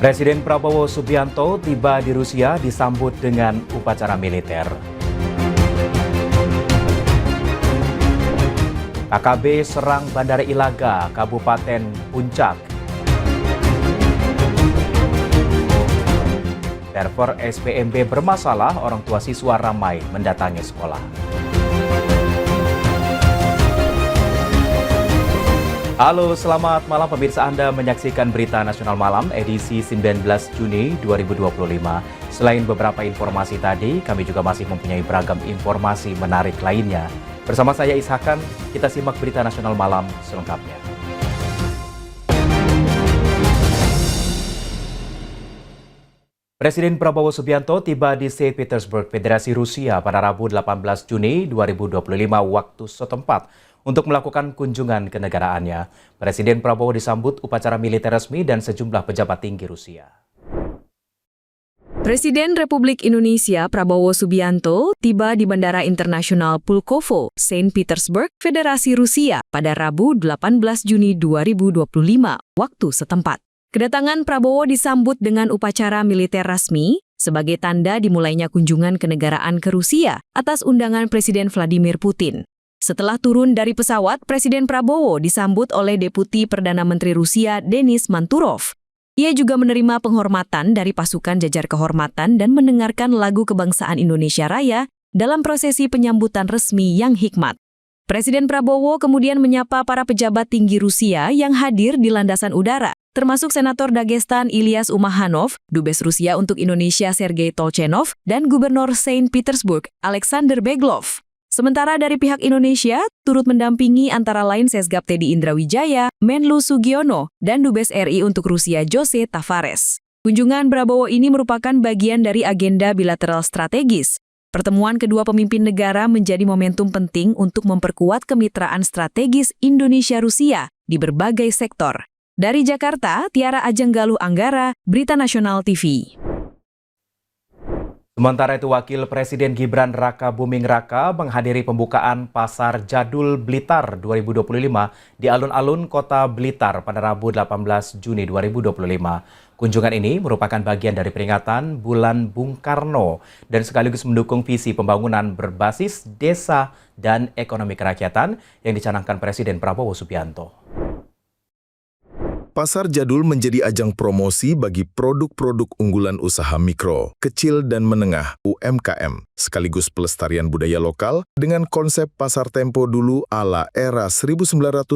Presiden Prabowo Subianto tiba di Rusia disambut dengan upacara militer. KKB serang Bandara Ilaga, Kabupaten Puncak. Server SPMB bermasalah, orang tua siswa ramai mendatangi sekolah. Halo, selamat malam pemirsa, Anda menyaksikan Berita Nasional Malam edisi 19 Juni 2025. Selain beberapa informasi tadi, kami juga masih mempunyai beragam informasi menarik lainnya. Bersama saya Ishakan, kita simak Berita Nasional Malam selengkapnya. Presiden Prabowo Subianto tiba di St. Petersburg, Federasi Rusia pada Rabu 18 Juni 2025 waktu setempat untuk melakukan kunjungan kenegaraannya. Presiden Prabowo disambut upacara militer resmi dan sejumlah pejabat tinggi Rusia. Presiden Republik Indonesia Prabowo Subianto tiba di Bandara Internasional Pulkovo, St. Petersburg, Federasi Rusia pada Rabu 18 Juni 2025 waktu setempat. Kedatangan Prabowo disambut dengan upacara militer resmi sebagai tanda dimulainya kunjungan kenegaraan ke Rusia atas undangan Presiden Vladimir Putin. Setelah turun dari pesawat, Presiden Prabowo disambut oleh Deputi Perdana Menteri Rusia Denis Manturov. Ia juga menerima penghormatan dari pasukan jajar kehormatan dan mendengarkan lagu kebangsaan Indonesia Raya dalam prosesi penyambutan resmi yang hikmat. Presiden Prabowo kemudian menyapa para pejabat tinggi Rusia yang hadir di landasan udara, termasuk Senator Dagestan Ilyas Umahanov, Dubes Rusia untuk Indonesia Sergei Tolchenov, dan Gubernur St. Petersburg Alexander Beglov. Sementara dari pihak Indonesia, turut mendampingi antara lain Sesgap Teddy Indrawijaya, Menlu Sugiono, dan Dubes RI untuk Rusia Jose Tavares. Kunjungan Prabowo ini merupakan bagian dari agenda bilateral strategis. Pertemuan kedua pemimpin negara menjadi momentum penting untuk memperkuat kemitraan strategis Indonesia-Rusia di berbagai sektor. Dari Jakarta, Tiara Ajenggaluh Anggara, Berita Nasional TV. Sementara itu, Wakil Presiden Gibran Raka Buming Raka menghadiri pembukaan Pasar Jadul Blitar 2025 di alun-alun Kota Blitar pada Rabu 18 Juni 2025. Kunjungan ini merupakan bagian dari peringatan Bulan Bung Karno dan sekaligus mendukung visi pembangunan berbasis desa dan ekonomi kerakyatan yang dicanangkan Presiden Prabowo Subianto. Pasar Jadul menjadi ajang promosi bagi produk-produk unggulan usaha mikro, kecil dan menengah UMKM, sekaligus pelestarian budaya lokal dengan konsep pasar tempo dulu ala era 1970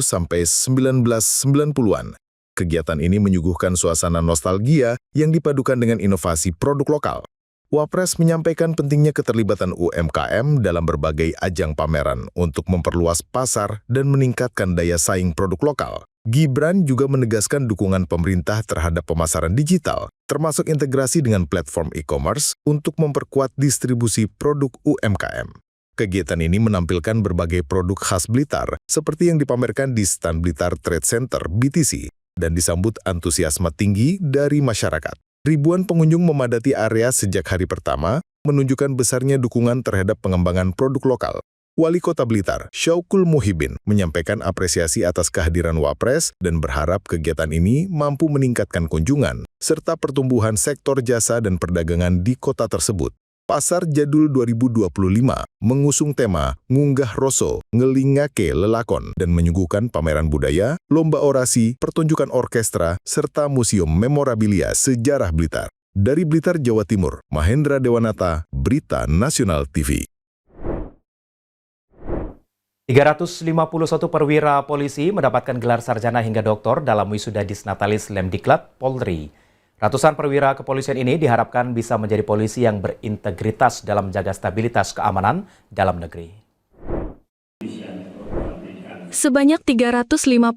sampai 1990-an. Kegiatan ini menyuguhkan suasana nostalgia yang dipadukan dengan inovasi produk lokal. Wapres menyampaikan pentingnya keterlibatan UMKM dalam berbagai ajang pameran untuk memperluas pasar dan meningkatkan daya saing produk lokal. Gibran juga menegaskan dukungan pemerintah terhadap pemasaran digital, termasuk integrasi dengan platform e-commerce untuk memperkuat distribusi produk UMKM. Kegiatan ini menampilkan berbagai produk khas Blitar, seperti yang dipamerkan di Stand Blitar Trade Center (BTC), dan disambut antusiasme tinggi dari masyarakat. Ribuan pengunjung memadati area sejak hari pertama, menunjukkan besarnya dukungan terhadap pengembangan produk lokal. Wali Kota Blitar, Syaukul Muhibin, menyampaikan apresiasi atas kehadiran Wapres dan berharap kegiatan ini mampu meningkatkan kunjungan, serta pertumbuhan sektor jasa dan perdagangan di kota tersebut. Pasar Jadul 2025 mengusung tema Ngunggah Roso, Ngelingake Lelakon, dan menyuguhkan pameran budaya, lomba orasi, pertunjukan orkestra, serta museum memorabilia sejarah Blitar. Dari Blitar, Jawa Timur, Mahendra Dewanata, Berita Nasional TV. 351 perwira polisi mendapatkan gelar sarjana hingga doktor dalam wisuda Disnatalis Lemdiklat Polri. Ratusan perwira kepolisian ini diharapkan bisa menjadi polisi yang berintegritas dalam menjaga stabilitas keamanan dalam negeri. Sebanyak 351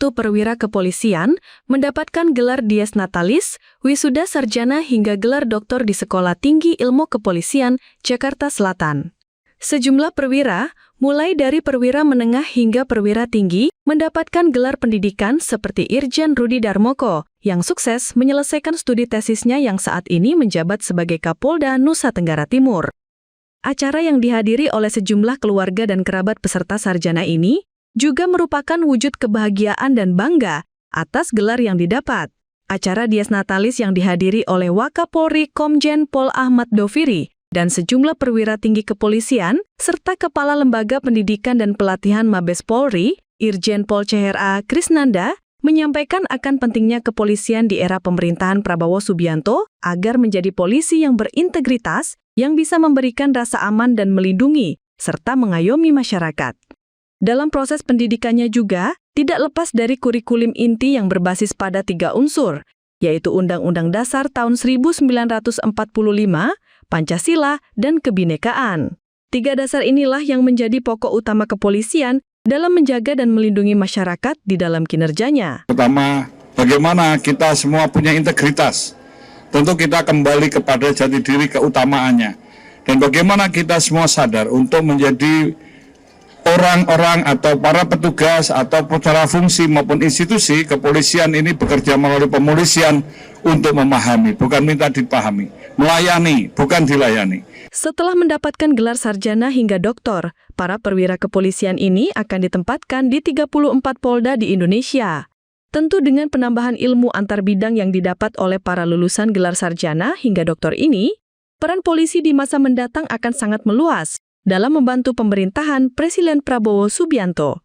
perwira kepolisian mendapatkan gelar Dies Natalis, wisuda sarjana hingga gelar doktor di Sekolah Tinggi Ilmu Kepolisian, Jakarta Selatan. Sejumlah perwira, mulai dari perwira menengah hingga perwira tinggi, mendapatkan gelar pendidikan seperti Irjen Rudi Darmoko, yang sukses menyelesaikan studi tesisnya yang saat ini menjabat sebagai Kapolda Nusa Tenggara Timur. Acara yang dihadiri oleh sejumlah keluarga dan kerabat peserta sarjana ini juga merupakan wujud kebahagiaan dan bangga atas gelar yang didapat. acara Dies Natalis yang dihadiri oleh Wakapolri Komjen Pol Ahmad Doviri dan sejumlah perwira tinggi kepolisian, serta Kepala Lembaga Pendidikan dan Pelatihan Mabes Polri, Irjen Pol CHRA Krisnanda, menyampaikan akan pentingnya kepolisian di era pemerintahan Prabowo Subianto agar menjadi polisi yang berintegritas, yang bisa memberikan rasa aman dan melindungi, serta mengayomi masyarakat. Dalam proses pendidikannya juga, tidak lepas dari kurikulum inti yang berbasis pada 3 unsur, yaitu Undang-Undang Dasar tahun 1945, Pancasila, dan Kebinekaan. 3 dasar inilah yang menjadi pokok utama kepolisian dalam menjaga dan melindungi masyarakat di dalam kinerjanya. Pertama, bagaimana kita semua punya integritas. Tentu kita kembali kepada jati diri keutamaannya. Dan bagaimana kita semua sadar untuk menjadi orang-orang atau para petugas atau para fungsi maupun institusi kepolisian ini bekerja melalui pemolisian untuk memahami, bukan minta dipahami, melayani, bukan dilayani. Setelah mendapatkan gelar sarjana hingga doktor, para perwira kepolisian ini akan ditempatkan di 34 Polda di Indonesia. Tentu dengan penambahan ilmu antar bidang yang didapat oleh para lulusan gelar sarjana hingga doktor ini, peran polisi di masa mendatang akan sangat meluas dalam membantu pemerintahan Presiden Prabowo Subianto.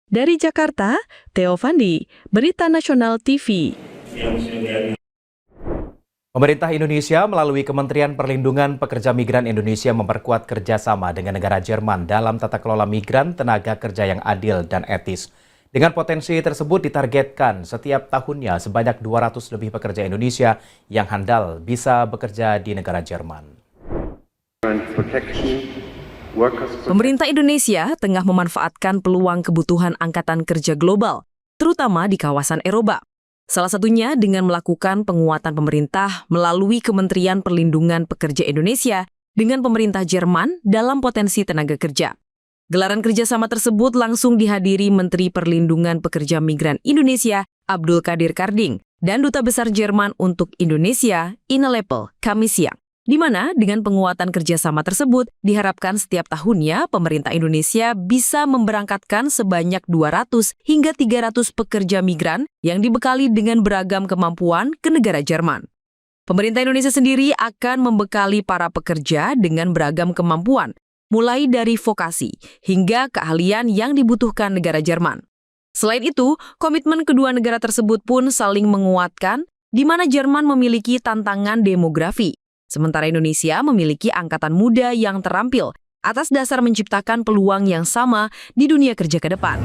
Dari Jakarta, Theo Fandi, Berita Nasional TV. Pemerintah Indonesia melalui Kementerian Perlindungan Pekerja Migran Indonesia memperkuat kerjasama dengan negara Jerman dalam tata kelola migran tenaga kerja yang adil dan etis. Dengan potensi tersebut ditargetkan setiap tahunnya sebanyak 200 lebih pekerja Indonesia yang handal bisa bekerja di negara Jerman. Pemerintah Indonesia tengah memanfaatkan peluang kebutuhan angkatan kerja global, terutama di kawasan Eropa. Salah satunya dengan melakukan penguatan pemerintah melalui Kementerian Perlindungan Pekerja Indonesia dengan pemerintah Jerman dalam potensi tenaga kerja. Gelaran kerjasama tersebut langsung dihadiri Menteri Perlindungan Pekerja Migran Indonesia, Abdul Qadir Karding, dan Duta Besar Jerman untuk Indonesia, Ina Lepel, Kamis siang. Di mana dengan penguatan kerjasama tersebut diharapkan setiap tahunnya pemerintah Indonesia bisa memberangkatkan sebanyak 200 hingga 300 pekerja migran yang dibekali dengan beragam kemampuan ke negara Jerman. Pemerintah Indonesia sendiri akan membekali para pekerja dengan beragam kemampuan, mulai dari vokasi hingga keahlian yang dibutuhkan negara Jerman. Selain itu, komitmen kedua negara tersebut pun saling menguatkan, di mana Jerman memiliki tantangan demografi. Sementara Indonesia memiliki angkatan muda yang terampil atas dasar menciptakan peluang yang sama di dunia kerja ke depan.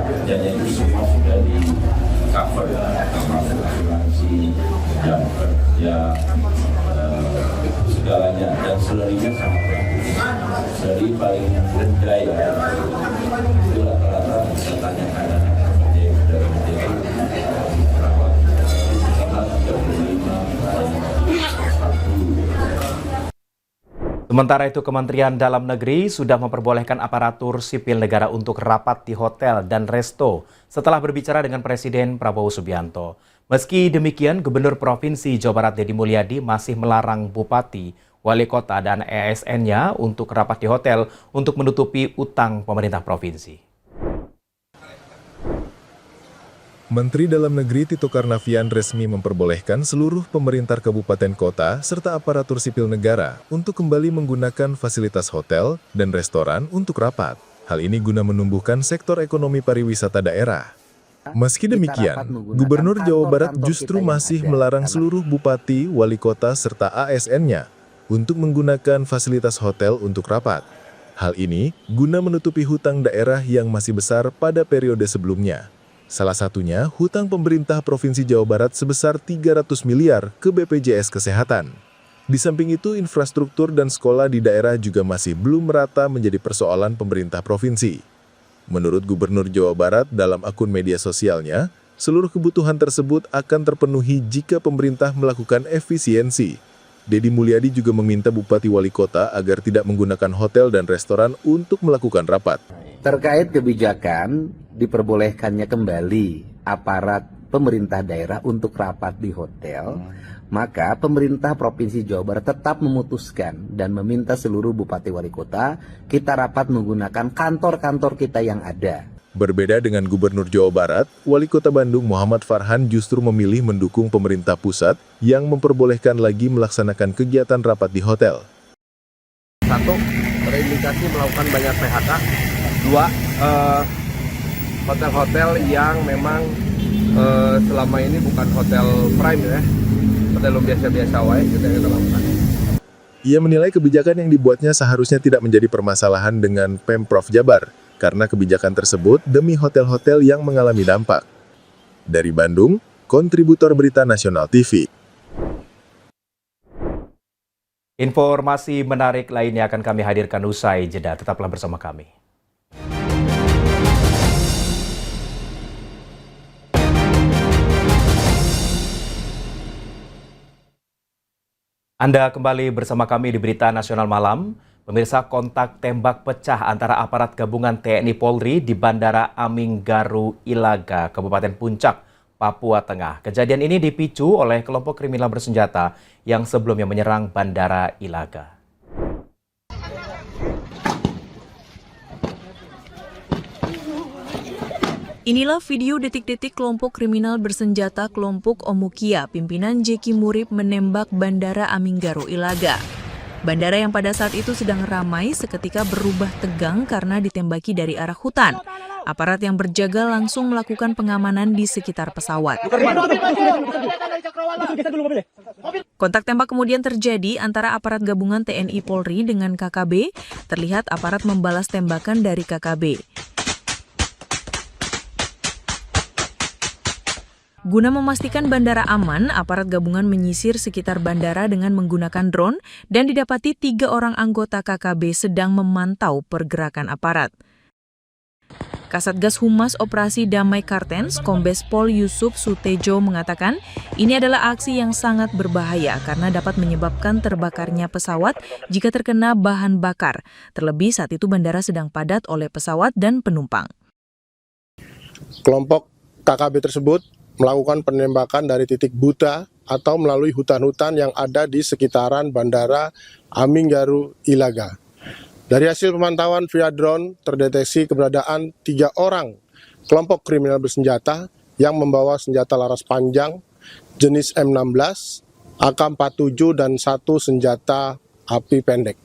Kerjanya itu semua sudah di cover, termasuk asuransi, jam kerja, segalanya, dan salary-nya sangat bagus. Salary paling rendah ya, itu rata-rata bisa tanyakan dari menjadi perawat, sekitar 35, 1. Sementara itu, Kementerian Dalam Negeri sudah memperbolehkan aparatur sipil negara untuk rapat di hotel dan resto setelah berbicara dengan Presiden Prabowo Subianto. Meski demikian, Gubernur Provinsi Jawa Barat Deddy Mulyadi masih melarang Bupati, Wali Kota, dan ASN-nya untuk rapat di hotel untuk menutupi utang pemerintah provinsi. Menteri Dalam Negeri Tito Karnavian resmi memperbolehkan seluruh pemerintah kabupaten kota serta aparatur sipil negara untuk kembali menggunakan fasilitas hotel dan restoran untuk rapat. Hal ini guna menumbuhkan sektor ekonomi pariwisata daerah. Meski demikian, Gubernur Jawa Barat justru masih melarang seluruh bupati, wali kota, serta ASN-nya untuk menggunakan fasilitas hotel untuk rapat. Hal ini guna menutupi hutang daerah yang masih besar pada periode sebelumnya. Salah satunya hutang pemerintah Provinsi Jawa Barat sebesar 300 miliar ke BPJS Kesehatan. Di samping itu, infrastruktur dan sekolah di daerah juga masih belum merata menjadi persoalan pemerintah provinsi. Menurut Gubernur Jawa Barat dalam akun media sosialnya, seluruh kebutuhan tersebut akan terpenuhi jika pemerintah melakukan efisiensi. Deddy Mulyadi juga meminta Bupati Wali Kota agar tidak menggunakan hotel dan restoran untuk melakukan rapat. Terkait kebijakan diperbolehkannya kembali aparat pemerintah daerah untuk rapat di hotel, maka pemerintah Provinsi Jawa Barat tetap memutuskan dan meminta seluruh Bupati Wali Kota kita rapat menggunakan kantor-kantor kita yang ada. Berbeda dengan Gubernur Jawa Barat, Wali Kota Bandung Muhammad Farhan justru memilih mendukung pemerintah pusat yang memperbolehkan lagi melaksanakan kegiatan rapat di hotel. 1. Terindikasi melakukan banyak PHK. 2. Hotel-hotel yang memang selama ini bukan hotel prime ya, hotel biasa-biasa wae kita lakukan. Ia menilai kebijakan yang dibuatnya seharusnya tidak menjadi permasalahan dengan Pemprov Jabar, karena kebijakan tersebut demi hotel-hotel yang mengalami dampak. Dari Bandung, kontributor Berita Nasional TV. Informasi menarik lainnya akan kami hadirkan usai jeda. Tetaplah bersama kami. Anda kembali bersama kami di Berita Nasional Malam. Pemirsa, kontak tembak pecah antara aparat gabungan TNI Polri di Bandara Aminggaru Ilaga, Kabupaten Puncak, Papua Tengah. Kejadian ini dipicu oleh kelompok kriminal bersenjata yang sebelumnya menyerang Bandara Ilaga. Inilah video detik-detik kelompok kriminal bersenjata kelompok Omukia, pimpinan Jeki Murib menembak Bandara Aminggaru Ilaga. Bandara yang pada saat itu sedang ramai seketika berubah tegang karena ditembaki dari arah hutan. Aparat yang berjaga langsung melakukan pengamanan di sekitar pesawat. Kontak tembak kemudian terjadi antara aparat gabungan TNI Polri dengan KKB. Terlihat aparat membalas tembakan dari KKB. Guna memastikan bandara aman, aparat gabungan menyisir sekitar bandara dengan menggunakan drone dan didapati 3 orang anggota KKB sedang memantau pergerakan aparat. Kasatgas Humas Operasi Damai Kartens, Kombes Pol Yusuf Sutejo mengatakan, ini adalah aksi yang sangat berbahaya karena dapat menyebabkan terbakarnya pesawat jika terkena bahan bakar. Terlebih saat itu bandara sedang padat oleh pesawat dan penumpang. Kelompok KKB tersebut melakukan penembakan dari titik buta atau melalui hutan-hutan yang ada di sekitaran Bandara Aminggaru Ilaga. Dari hasil pemantauan via drone terdeteksi keberadaan 3 orang kelompok kriminal bersenjata yang membawa senjata laras panjang jenis M16, AK-47 dan 1 senjata api pendek.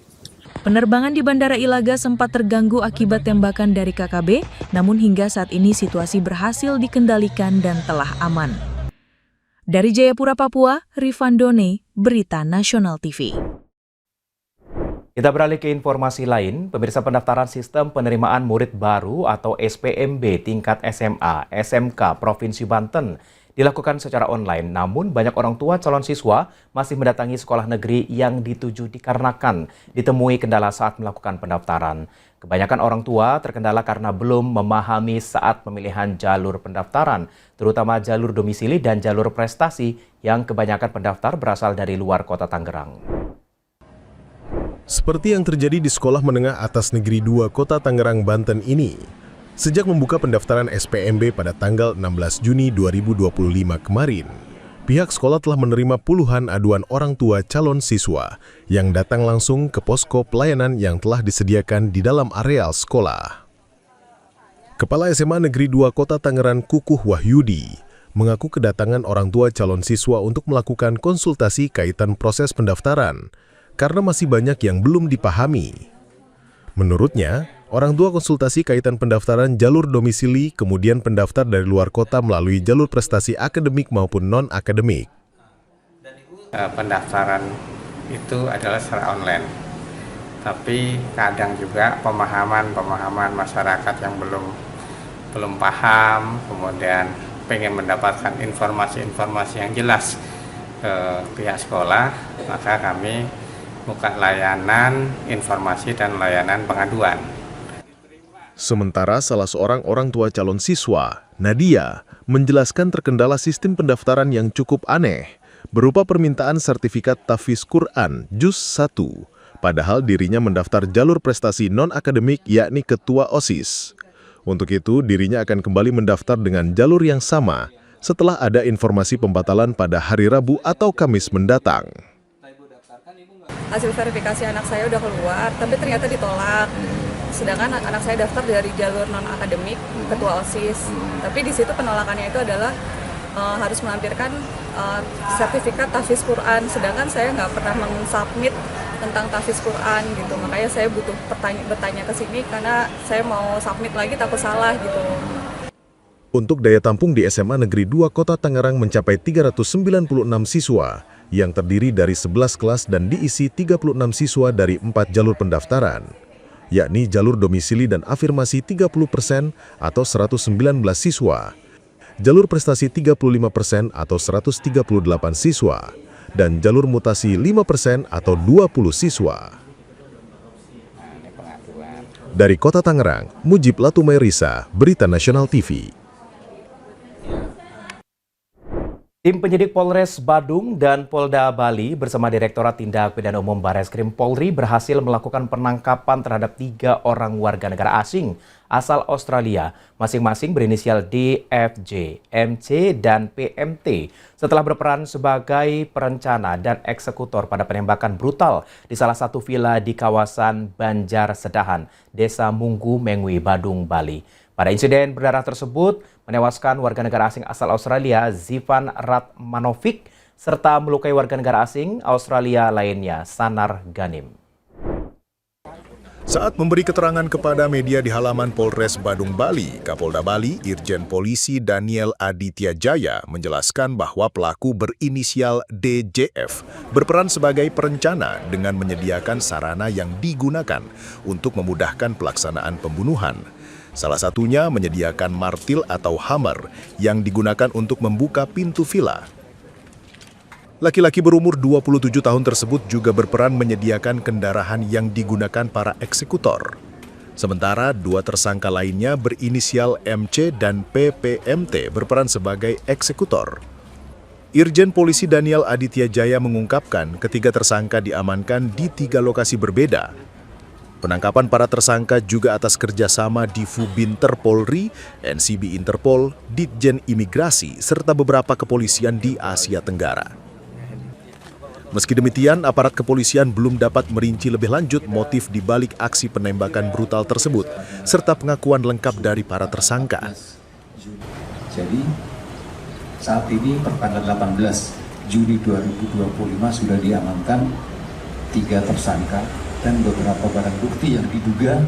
Penerbangan di Bandara Ilaga sempat terganggu akibat tembakan dari KKB, namun hingga saat ini situasi berhasil dikendalikan dan telah aman. Dari Jayapura, Papua, Rifandone, Berita Nasional TV. Kita beralih ke informasi lain. Pemirsa, pendaftaran sistem penerimaan murid baru atau SPMB tingkat SMA, SMK Provinsi Banten dilakukan secara online, namun banyak orang tua calon siswa masih mendatangi sekolah negeri yang dituju dikarenakan ditemui kendala saat melakukan pendaftaran. Kebanyakan orang tua terkendala karena belum memahami saat pemilihan jalur pendaftaran, terutama jalur domisili dan jalur prestasi yang kebanyakan pendaftar berasal dari luar kota Tangerang. Seperti yang terjadi di Sekolah Menengah Atas Negeri 2 Kota Tangerang, Banten ini. Sejak membuka pendaftaran SPMB pada tanggal 16 Juni 2025 kemarin, pihak sekolah telah menerima puluhan aduan orang tua calon siswa yang datang langsung ke posko pelayanan yang telah disediakan di dalam areal sekolah. Kepala SMA Negeri 2 Kota Tangerang Kukuh Wahyudi mengaku kedatangan orang tua calon siswa untuk melakukan konsultasi kaitan proses pendaftaran karena masih banyak yang belum dipahami. Menurutnya, orang tua konsultasi kaitan pendaftaran jalur domisili, kemudian pendaftar dari luar kota melalui jalur prestasi akademik maupun non-akademik. Pendaftaran itu adalah secara online, tapi kadang juga pemahaman masyarakat yang belum paham, kemudian pengen mendapatkan informasi yang jelas ke pihak sekolah, maka kami buka layanan informasi dan layanan pengaduan. Sementara salah seorang orang tua calon siswa, Nadia, menjelaskan terkendala sistem pendaftaran yang cukup aneh. berupa permintaan sertifikat tahfiz Quran Juz 1, padahal dirinya mendaftar jalur prestasi non-akademik yakni ketua OSIS. Untuk itu, dirinya akan kembali mendaftar dengan jalur yang sama setelah ada informasi pembatalan pada hari Rabu atau Kamis mendatang. Hasil verifikasi anak saya udah keluar, tapi ternyata ditolak. Sedangkan anak saya daftar dari jalur non-akademik, ketua OSIS. Tapi di situ penolakannya itu adalah harus melampirkan sertifikat tahfiz Quran, sedangkan saya nggak pernah mensubmit tentang tahfiz Quran gitu. Makanya saya butuh bertanya ke sini karena saya mau submit lagi takut salah gitu. Untuk daya tampung di SMA Negeri 2 Kota Tangerang mencapai 396 siswa yang terdiri dari 11 kelas dan diisi 36 siswa dari 4 jalur pendaftaran, yakni jalur domisili dan afirmasi 30% atau 119 siswa, jalur prestasi 35% atau 138 siswa, dan jalur mutasi 5% atau 20 siswa. Dari Kota Tangerang, Mujib Latumairisa, Berita Nasional TV. Tim penyidik Polres Badung dan Polda Bali bersama Direktorat Tindak Pidana Umum Bareskrim Polri berhasil melakukan penangkapan terhadap 3 orang warga negara asing asal Australia, masing-masing berinisial D, F, J, MC, dan PMT setelah berperan sebagai perencana dan eksekutor pada penembakan brutal di salah satu villa di kawasan Banjar Sedahan, Desa Munggu, Mengwi, Badung, Bali. Pada insiden berdarah tersebut, menewaskan warga negara asing asal Australia Zivan Ratmanovic serta melukai warga negara asing Australia lainnya Sanar Ganim. Saat memberi keterangan kepada media di halaman Polres Badung, Bali, Kapolda Bali, Irjen Polisi Daniel Aditya Jaya menjelaskan bahwa pelaku berinisial DJF berperan sebagai perencana dengan menyediakan sarana yang digunakan untuk memudahkan pelaksanaan pembunuhan. Salah satunya menyediakan martil atau hammer yang digunakan untuk membuka pintu villa. Laki-laki berumur 27 tahun tersebut juga berperan menyediakan kendaraan yang digunakan para eksekutor. Sementara 2 tersangka lainnya berinisial MC dan PPMT berperan sebagai eksekutor. Irjen Polisi Daniel Aditya Jaya mengungkapkan ketiga tersangka diamankan di 3 lokasi berbeda. Penangkapan para tersangka juga atas kerjasama Divubinter Polri, NCB Interpol, Ditjen Imigrasi, serta beberapa kepolisian di Asia Tenggara. Meski demikian, aparat kepolisian belum dapat merinci lebih lanjut motif di balik aksi penembakan brutal tersebut, serta pengakuan lengkap dari para tersangka. Jadi, saat ini pertanggal 18 Juni 2025 sudah diamankan 3 tersangka dan beberapa barang bukti yang diduga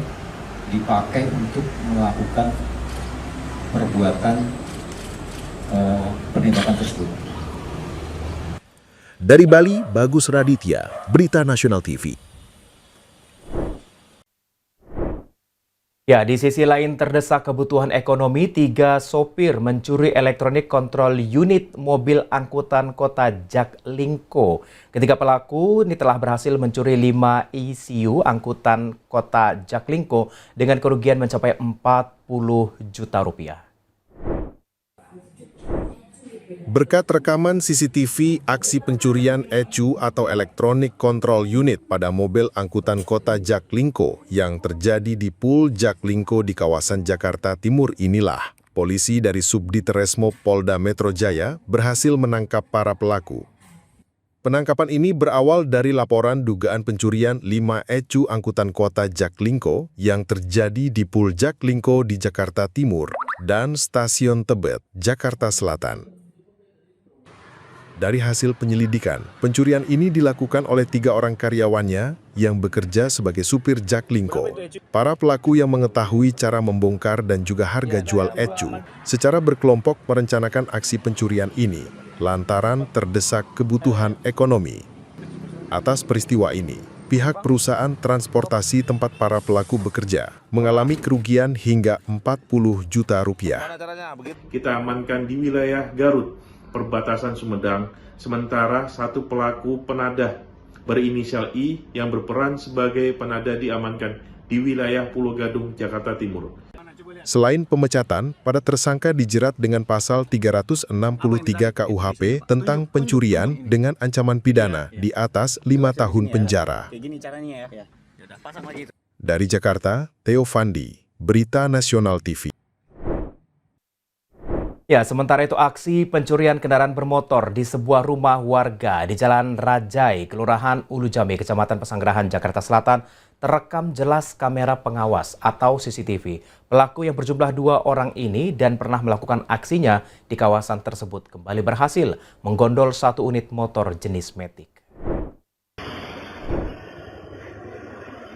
dipakai untuk melakukan perbuatan penembakan tersebut. Dari Bali, Bagus Raditya, Berita Nasional TV. Ya, di sisi lain terdesak kebutuhan ekonomi, 3 sopir mencuri elektronik kontrol unit mobil angkutan kota Jaklingko. Ketiga pelaku ini telah berhasil mencuri 5 ECU angkutan kota Jaklingko dengan kerugian mencapai 40 juta rupiah. Berkat rekaman CCTV aksi pencurian ECU atau Electronic Control Unit pada mobil angkutan kota Jaklingko yang terjadi di Pul Jaklingko di kawasan Jakarta Timur inilah, polisi dari Subditresmo Polda Metro Jaya berhasil menangkap para pelaku. Penangkapan ini berawal dari laporan dugaan pencurian 5 ECU angkutan kota Jaklingko yang terjadi di Pul Jaklingko di Jakarta Timur dan Stasiun Tebet, Jakarta Selatan. Dari hasil penyelidikan, pencurian ini dilakukan oleh 3 orang karyawannya yang bekerja sebagai supir Jaklingko. Para pelaku yang mengetahui cara membongkar dan juga harga jual ECU secara berkelompok merencanakan aksi pencurian ini lantaran terdesak kebutuhan ekonomi. Atas peristiwa ini, pihak perusahaan transportasi tempat para pelaku bekerja mengalami kerugian hingga 40 juta rupiah. Kita amankan di wilayah Garut, perbatasan Sumedang, sementara 1 pelaku penadah berinisial I yang berperan sebagai penadah diamankan di wilayah Pulau Gadung, Jakarta Timur. Selain pemecatan, para tersangka dijerat dengan pasal 363 KUHP tentang pencurian dengan ancaman pidana di atas 5 tahun penjara. Dari Jakarta, Theo Fandi, Berita Nasional TV. Ya, sementara itu aksi pencurian kendaraan bermotor di sebuah rumah warga di Jalan Rajai, Kelurahan Ulu Jami, Kecamatan Pesanggerahan, Jakarta Selatan, terekam jelas kamera pengawas atau CCTV. Pelaku yang berjumlah 2 orang ini dan pernah melakukan aksinya di kawasan tersebut kembali berhasil menggondol 1 unit motor jenis Matic.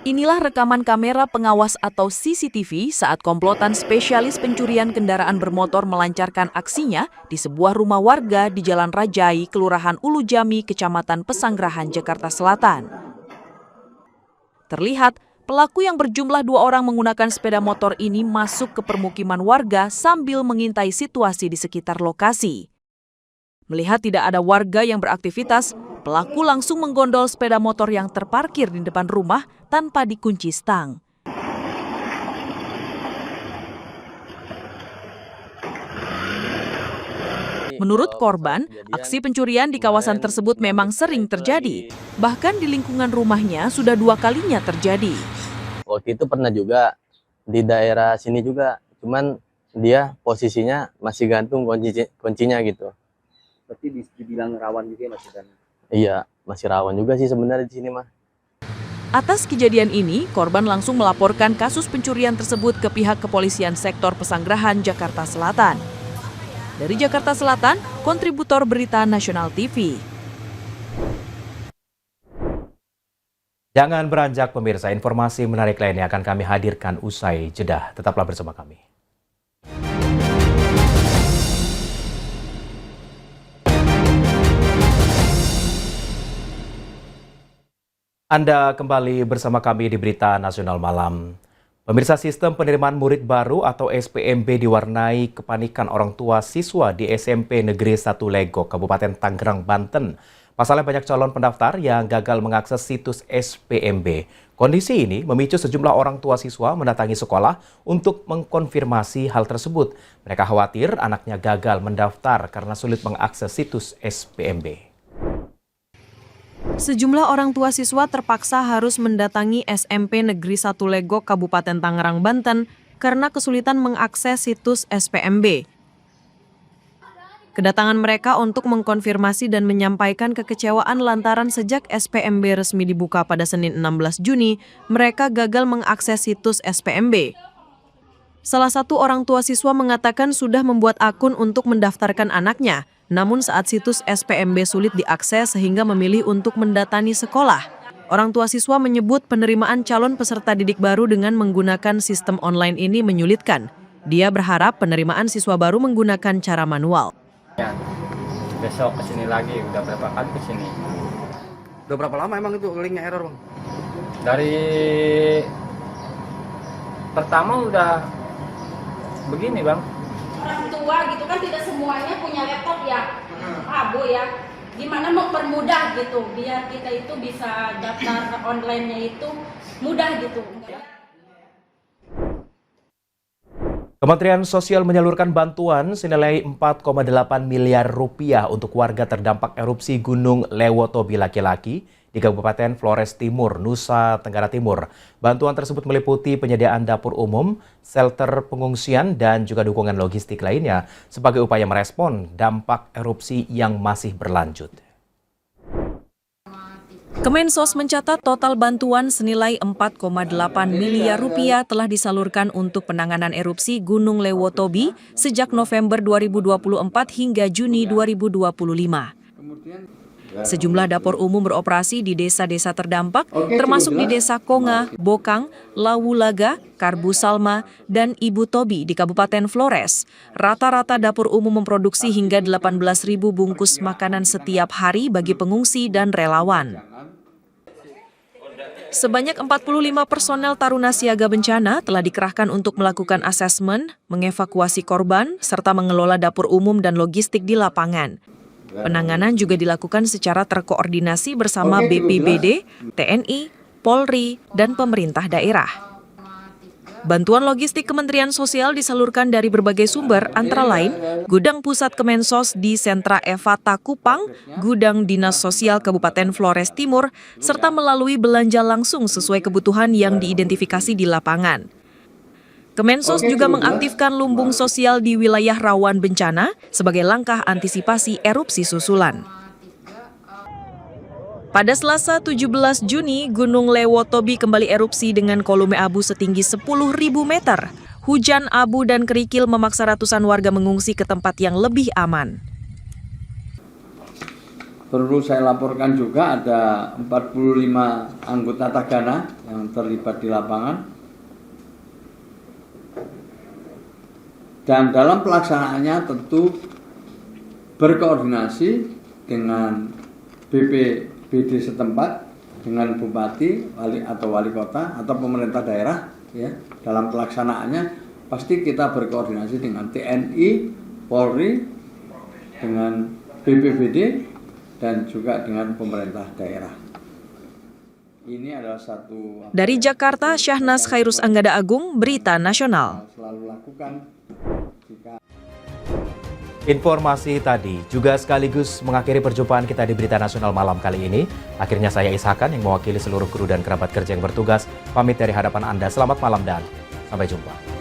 Inilah rekaman kamera pengawas atau CCTV saat komplotan spesialis pencurian kendaraan bermotor melancarkan aksinya di sebuah rumah warga di Jalan Rajai, Kelurahan Ulu Jami, Kecamatan Pesanggerahan, Jakarta Selatan. Terlihat, pelaku yang berjumlah 2 orang menggunakan sepeda motor ini masuk ke permukiman warga sambil mengintai situasi di sekitar lokasi. Melihat tidak ada warga yang beraktivitas, pelaku langsung menggondol sepeda motor yang terparkir di depan rumah tanpa dikunci stang. Menurut korban, aksi pencurian di kawasan tersebut memang sering terjadi. Bahkan di lingkungan rumahnya sudah 2 kalinya terjadi. Waktu itu pernah juga di daerah sini juga, cuman dia posisinya masih gantung kuncinya gitu. Berarti dibilang rawan juga Mas Dan? Iya, masih rawan juga sih sebenarnya di sini mah. Atas kejadian ini, korban langsung melaporkan kasus pencurian tersebut ke pihak kepolisian sektor Pesanggerahan, Jakarta Selatan. Dari Jakarta Selatan, kontributor Berita Nasional TV. Jangan beranjak pemirsa, informasi menarik lainnya akan kami hadirkan usai jeda. Tetaplah bersama kami. Anda kembali bersama kami di Berita Nasional Malam. Pemirsa, sistem penerimaan murid baru atau SPMB diwarnai kepanikan orang tua siswa di SMP Negeri 1 Legok, Kabupaten Tangerang, Banten. Pasalnya banyak calon pendaftar yang gagal mengakses situs SPMB. Kondisi ini memicu sejumlah orang tua siswa mendatangi sekolah untuk mengkonfirmasi hal tersebut. Mereka khawatir anaknya gagal mendaftar karena sulit mengakses situs SPMB. Sejumlah orang tua siswa terpaksa harus mendatangi SMP Negeri 1 Legok, Kabupaten Tangerang, Banten karena kesulitan mengakses situs SPMB. Kedatangan mereka untuk mengkonfirmasi dan menyampaikan kekecewaan lantaran sejak SPMB resmi dibuka pada Senin 16 Juni, mereka gagal mengakses situs SPMB. Salah satu orang tua siswa mengatakan sudah membuat akun untuk mendaftarkan anaknya, namun saat situs SPMB sulit diakses sehingga memilih untuk mendatangi sekolah. Orang tua siswa menyebut penerimaan calon peserta didik baru dengan menggunakan sistem online ini menyulitkan. Dia berharap penerimaan siswa baru menggunakan cara manual. Ya, besok kesini lagi, udah berapa kali kesini. Udah berapa lama emang itu linknya error, Bang? Dari pertama udah begini, Bang. Orang tua gitu kan tidak semuanya punya laptop ya, Abo ya. Gimana mempermudah gitu, biar kita itu bisa daftar online-nya itu mudah gitu. Kementerian Sosial menyalurkan bantuan senilai 4,8 miliar rupiah untuk warga terdampak erupsi Gunung Lewotobi laki-laki di Kabupaten Flores Timur, Nusa Tenggara Timur. Bantuan tersebut meliputi penyediaan dapur umum, shelter pengungsian, dan juga dukungan logistik lainnya sebagai upaya merespon dampak erupsi yang masih berlanjut. Kemensos mencatat total bantuan senilai 4,8 miliar rupiah telah disalurkan untuk penanganan erupsi Gunung Lewotobi sejak November 2024 hingga Juni 2025. Sejumlah dapur umum beroperasi di desa-desa terdampak, termasuk di Desa Konga, Bokang, Lawulaga, Karbu Salma, dan Ibu Tobi di Kabupaten Flores. Rata-rata dapur umum memproduksi hingga 18.000 bungkus makanan setiap hari bagi pengungsi dan relawan. Sebanyak 45 personel Taruna Siaga Bencana telah dikerahkan untuk melakukan asesmen, mengevakuasi korban, serta mengelola dapur umum dan logistik di lapangan. Penanganan juga dilakukan secara terkoordinasi bersama BPBD, TNI, Polri, dan pemerintah daerah. Bantuan logistik Kementerian Sosial disalurkan dari berbagai sumber, antara lain Gudang Pusat Kemensos di Sentra Evata Kupang, Gudang Dinas Sosial Kabupaten Flores Timur, serta melalui belanja langsung sesuai kebutuhan yang diidentifikasi di lapangan. Kemensos juga mengaktifkan lumbung sosial di wilayah rawan bencana sebagai langkah antisipasi erupsi susulan. Pada Selasa 17 Juni, Gunung Lewotobi kembali erupsi dengan volume abu setinggi 10.000 meter. Hujan abu dan kerikil memaksa ratusan warga mengungsi ke tempat yang lebih aman. Perlu saya laporkan juga ada 45 anggota Tagana yang terlibat di lapangan. Dan dalam pelaksanaannya tentu berkoordinasi dengan BPBD setempat, dengan bupati, wali kota atau pemerintah daerah, ya. Dalam pelaksanaannya pasti kita berkoordinasi dengan TNI, Polri, dengan BPBD dan juga dengan pemerintah daerah. Ini adalah satu. Dari Jakarta, Syahnas Khairus Anggada Agung, Berita Nasional. Selalu lakukan. Informasi tadi juga sekaligus mengakhiri perjumpaan kita di Berita Nasional malam kali ini. Akhirnya saya Ishakan yang mewakili seluruh kru dan kerabat kerja yang bertugas pamit dari hadapan Anda. Selamat malam dan sampai jumpa.